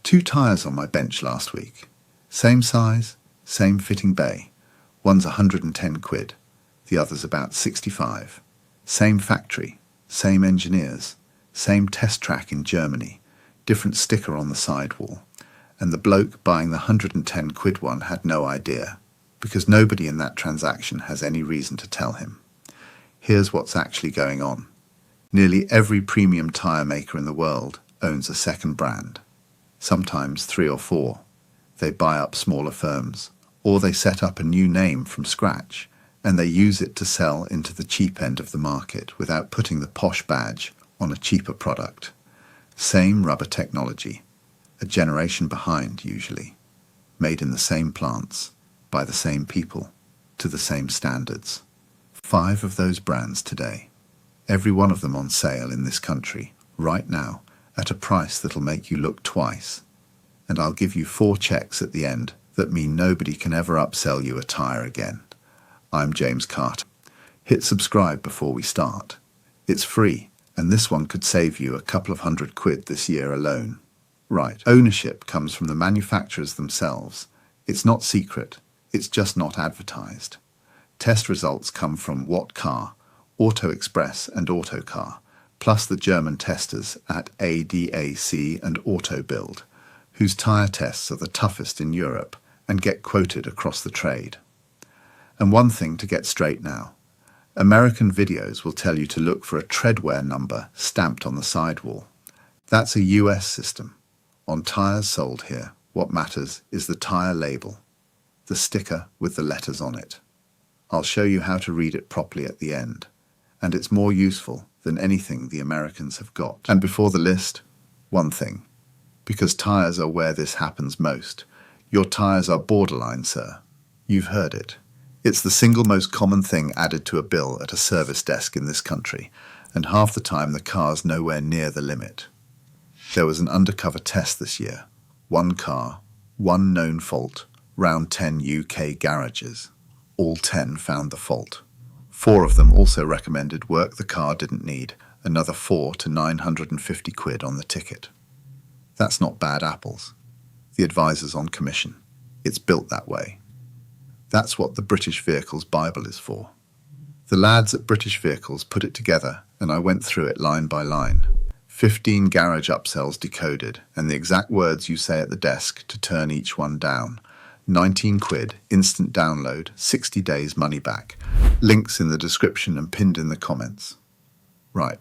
Two tyres on my bench last week. Same size, same fitting bay. One's 110 quid, the other's about 65. Same factory, same engineers, same test track in Germany, different sticker on the sidewall. And the bloke buying the 110 quid one had no idea, because nobody in that transaction has any reason to tell him. Here's what's actually going on. Nearly every premium tyre maker in the world owns a second brand, sometimes 3 or 4. They buy up smaller firms, or they set up a new name from scratch, and they use it to sell into the cheap end of the market without putting the posh badge on a cheaper product. Same rubber technology, a generation behind usually, made in the same plants, by the same people, to the same standards. 5 of those brands today, every one of them on sale in this country, right now, at a price that'll make you look twice. And I'll give you 4 checks at the end that mean nobody can ever upsell you a tyre again. I'm James Carter. Hit subscribe before we start. It's free, and this one could save you a couple of £100 this year alone. Right, ownership comes from the manufacturers themselves. It's not secret, it's just not advertised. Test results come from What Car, Auto Express and Autocar, plus the German testers at ADAC and Auto Build, whose tyre tests are the toughest in Europe and get quoted across the trade. And one thing to get straight now. American videos will tell you to look for a treadwear number stamped on the sidewall. That's a US system. On tyres sold here, what matters is the tyre label, the sticker with the letters on it. I'll show you how to read it properly at the end, and it's more useful than anything the Americans have got. And before the list, one thing. Because tyres are where this happens most. Your tyres are borderline, sir. You've heard it. It's the single most common thing added to a bill at a service desk in this country, and half the time the car's nowhere near the limit. There was an undercover test this year. 1 car, 1 known fault, round 10 UK garages. All 10 found the fault. 4 of them also recommended work the car didn't need, another 4 to 950 quid on the ticket. That's not bad apples. The advisor's on commission. It's built that way. That's what the British Vehicles Bible is for. The lads at British Vehicles put it together, and I went through it line by line. 15 garage upsells decoded, and the exact words you say at the desk to turn each one down. 19 quid, instant download, 60 days money back. Links in the description and pinned in the comments. Right.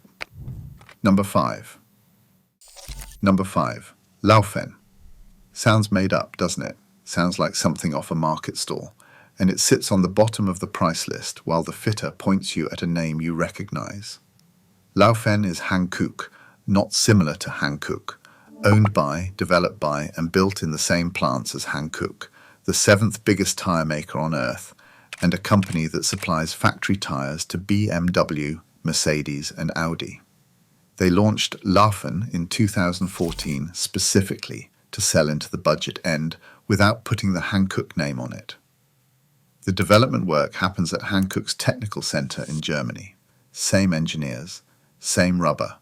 Number 5. Laufenn. Sounds made up, doesn't it? Sounds like something off a market stall. And it sits on the bottom of the price list while the fitter points you at a name you recognize. Laufenn is Hankook, not similar to Hankook. Owned by, developed by, and built in the same plants as Hankook, the 7th biggest tyre maker on earth, and a company that supplies factory tyres to BMW, Mercedes, and Audi. They launched Laufenn in 2014 specifically to sell into the budget end without putting the Hankook name on it. The development work happens at Hankook's technical centre in Germany. Same engineers, same rubber.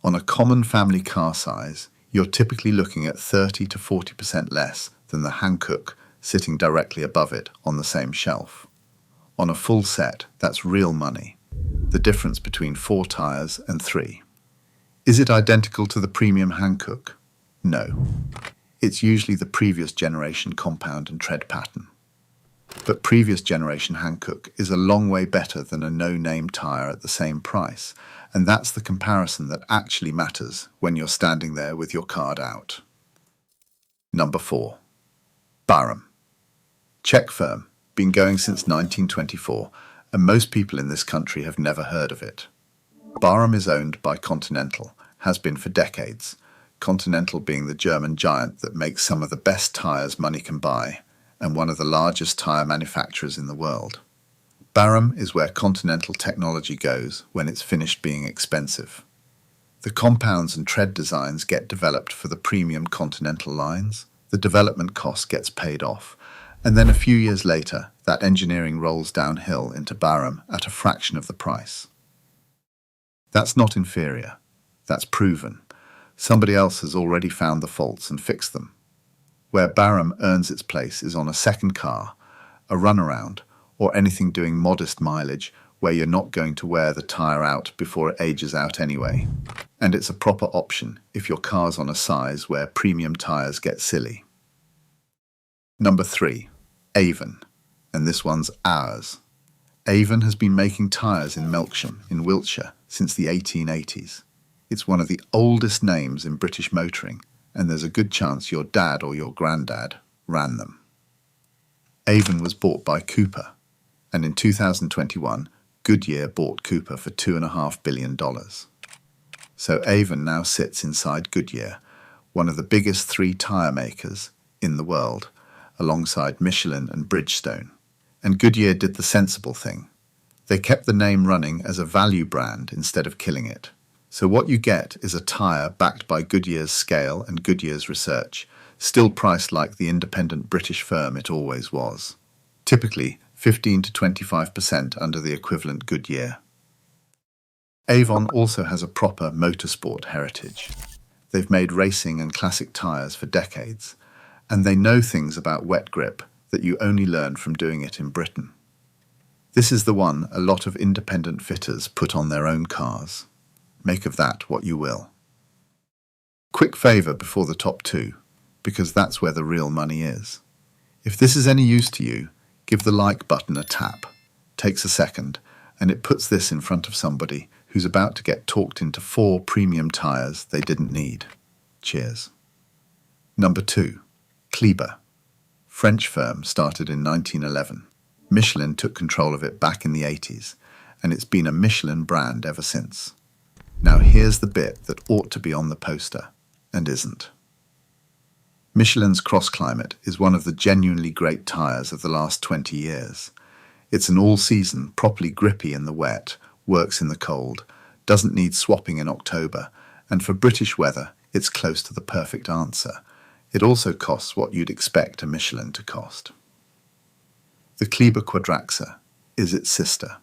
On a common family car size, you're typically looking at 30 to 40% less than the Hankook sitting directly above it on the same shelf. On a full set, that's real money. The difference between 4 tyres and 3. Is it identical to the premium Hankook? No. It's usually the previous generation compound and tread pattern. But previous generation Hankook is a long way better than a no-name tyre at the same price, and that's the comparison that actually matters when you're standing there with your card out. Number 4. Barum. Czech firm, been going since 1924, and most people in this country have never heard of it. Barum is owned by Continental, has been for decades, Continental being the German giant that makes some of the best tyres money can buy, and one of the largest tyre manufacturers in the world. Barum is where Continental technology goes when it's finished being expensive. The compounds and tread designs get developed for the premium Continental lines, the development cost gets paid off, and then a few years later, that engineering rolls downhill into Barum at a fraction of the price. That's not inferior. That's proven. Somebody else has already found the faults and fixed them. Where Barum earns its place is on a second car, a runaround, or anything doing modest mileage where you're not going to wear the tyre out before it ages out anyway. And it's a proper option if your car's on a size where premium tyres get silly. Number 3. Avon. And this one's ours. Avon has been making tyres in Melksham, in Wiltshire, since the 1880s. It's one of the oldest names in British motoring, and there's a good chance your dad or your granddad ran them. Avon was bought by Cooper, and in 2021, Goodyear bought Cooper for $2.5 billion. So Avon now sits inside Goodyear, one of the biggest 3 tyre makers in the world, alongside Michelin and Bridgestone. And Goodyear did the sensible thing. They kept the name running as a value brand instead of killing it. So what you get is a tyre backed by Goodyear's scale and Goodyear's research, still priced like the independent British firm it always was. Typically 15 to 25% under the equivalent Goodyear. Avon also has a proper motorsport heritage. They've made racing and classic tyres for decades, and they know things about wet grip that you only learn from doing it in Britain. This is the one a lot of independent fitters put on their own cars. Make of that what you will. Quick favour before the top 2, because that's where the real money is. If this is any use to you, give the like button a tap. Takes a second, and it puts this in front of somebody who's about to get talked into 4 premium tyres they didn't need. Cheers. Number 2. Kleber. French firm, started in 1911. Michelin took control of it back in the 80s, and it's been a Michelin brand ever since. Now here's the bit that ought to be on the poster, and isn't. Michelin's Cross Climate is one of the genuinely great tyres of the last 20 years. It's an all-season, properly grippy in the wet, works in the cold, doesn't need swapping in October, and for British weather, it's close to the perfect answer. It also costs what you'd expect a Michelin to cost. The Kleber Quadraxa is its sister.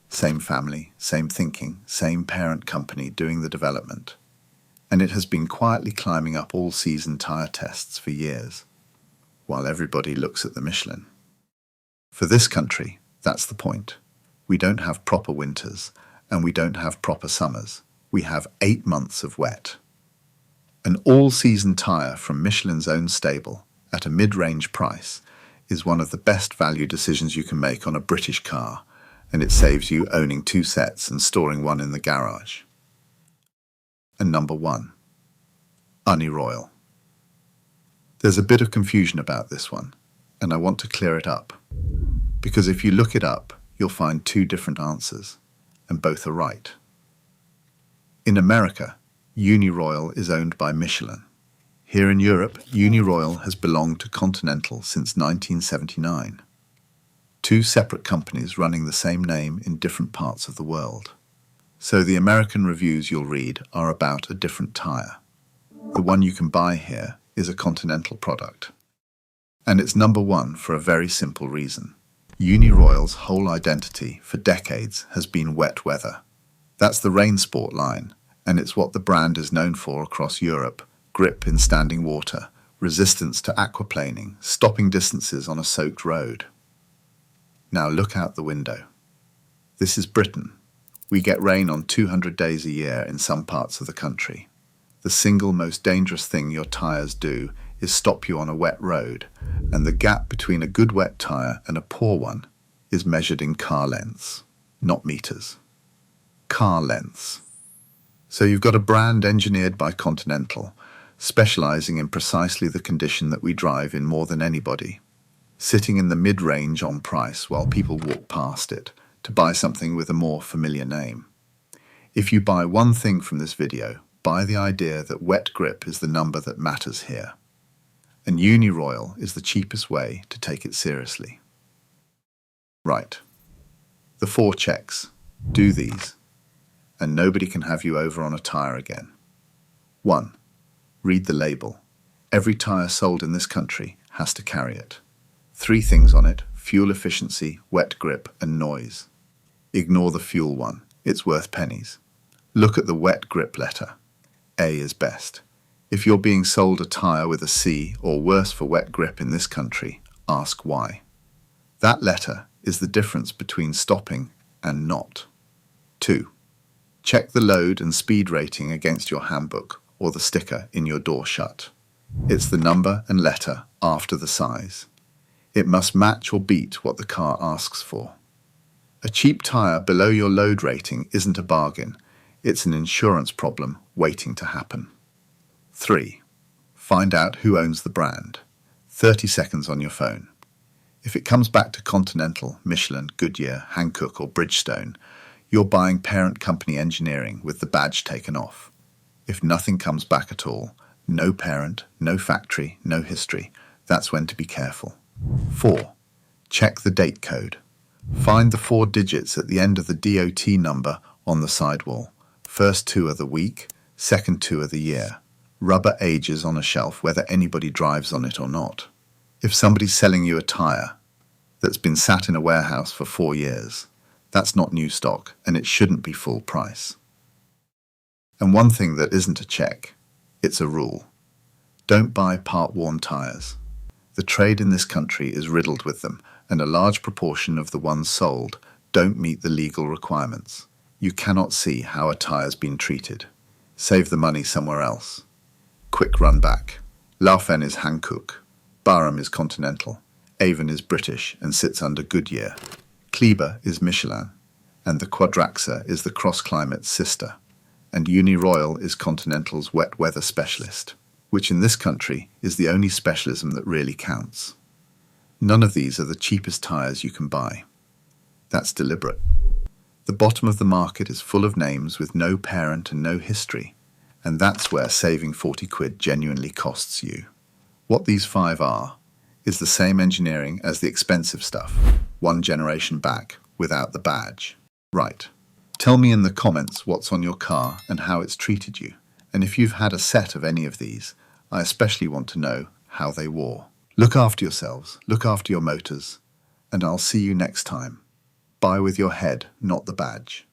Same family, same thinking, same parent company doing the development. And it has been quietly climbing up all-season tyre tests for years, while everybody looks at the Michelin. For this country, that's the point. We don't have proper winters, and we don't have proper summers. We have 8 months of wet. An all-season tyre from Michelin's own stable, at a mid-range price, is one of the best value decisions you can make on a British car, and it saves you owning 2 sets and storing one in the garage. And number 1. Uniroyal. There's a bit of confusion about this one, and I want to clear it up. Because if you look it up, you'll find 2 different answers, and both are right. In America, Uniroyal is owned by Michelin. Here in Europe, Uniroyal has belonged to Continental since 1979. 2 separate companies running the same name in different parts of the world. So the American reviews you'll read are about a different tyre. The one you can buy here is a Continental product. And it's number 1 for a very simple reason. Uniroyal's whole identity for decades has been wet weather. That's the rain sport line, and it's what the brand is known for across Europe: grip in standing water, resistance to aquaplaning, stopping distances on a soaked road. Now look out the window. This is Britain. We get rain on 200 days a year in some parts of the country. The single most dangerous thing your tyres do is stop you on a wet road, and the gap between a good wet tyre and a poor one is measured in car lengths, not meters. Car lengths. So you've got a brand engineered by Continental, specialising in precisely the condition that we drive in more than anybody, sitting in the mid-range on price while people walk past it to buy something with a more familiar name. If you buy one thing from this video, buy the idea that wet grip is the number that matters here. And Uniroyal is the cheapest way to take it seriously. Right. The 4 checks. Do these, and nobody can have you over on a tyre again. 1. Read the label. Every tyre sold in this country has to carry it. 3 things on it: fuel efficiency, wet grip, and noise. Ignore the fuel one. It's worth pennies. Look at the wet grip letter. A is best. If you're being sold a tyre with a C or worse for wet grip in this country, ask why. That letter is the difference between stopping and not. 2. Check the load and speed rating against your handbook or the sticker in your door shut. It's the number and letter after the size. It must match or beat what the car asks for. A cheap tyre below your load rating isn't a bargain. It's an insurance problem waiting to happen. 3. Find out who owns the brand. 30 seconds on your phone. If it comes back to Continental, Michelin, Goodyear, Hankook or Bridgestone, you're buying parent company engineering with the badge taken off. If nothing comes back at all, no parent, no factory, no history, that's when to be careful. 4. Check the date code. Find the 4 digits at the end of the DOT number on the sidewall. First 2 are the week, second 2 are the year. Rubber ages on a shelf whether anybody drives on it or not. If somebody's selling you a tyre that's been sat in a warehouse for 4 years, that's not new stock and it shouldn't be full price. And one thing that isn't a check, it's a rule. Don't buy part-worn tyres. The trade in this country is riddled with them, and a large proportion of the ones sold don't meet the legal requirements. You cannot see how a tyre's been treated. Save the money somewhere else. Quick run back. Laufenn is Hankook. Barum is Continental. Avon is British and sits under Goodyear. Kleber is Michelin. And the Quadraxa is the cross-climate's sister. And Uniroyal is Continental's wet weather specialist, which in this country is the only specialism that really counts. None of these are the cheapest tyres you can buy. That's deliberate. The bottom of the market is full of names with no parent and no history, and that's where saving 40 quid genuinely costs you. What these 5 are is the same engineering as the expensive stuff, 1 generation back without the badge. Right. Tell me in the comments what's on your car and how it's treated you, and if you've had a set of any of these, I especially want to know how they wore. Look after yourselves, look after your motors, and I'll see you next time. Buy with your head, not the badge.